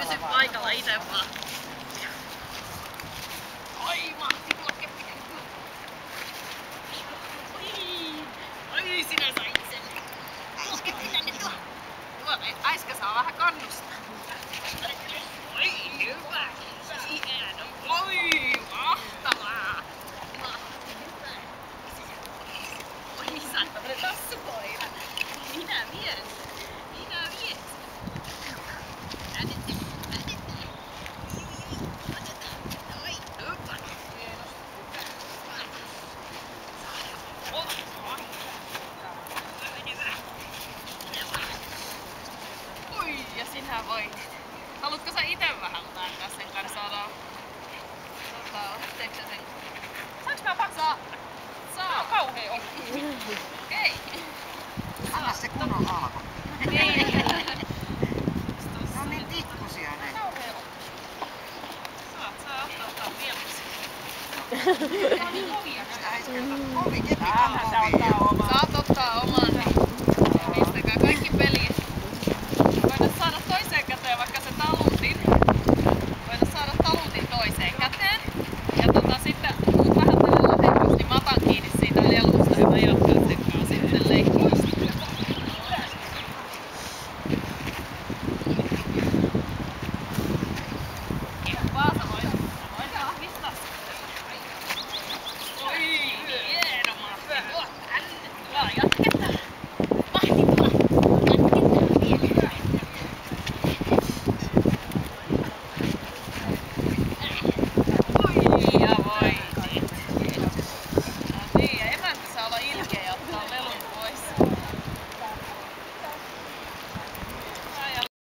Pysy paikalla ite vaan. Oi, mahti tuo keppi. Oi, sinä sait sen. Tuo keppi tänne tuo. Tuo, Aiska saa vähän kannustaa. Oi, hyvä. Hieno. Oi, mahtavaa. Oi, sä oot tämmönen tassukoira. Minä mies. Minä mies. Oi, ja sinä voitit. Haluatko sä ite vähän vääntää sen kanssa? Saadaan otteeksi sen. Saanko mä paksaa? Saa. On kauhea okki. Okei. Anna se kunnon alko. Ei. Ne on niin tikkusia ne. Kauhea okki. Saa ottaa mieluusti. Ne on niin kovia. Kovi, keppi on kovia.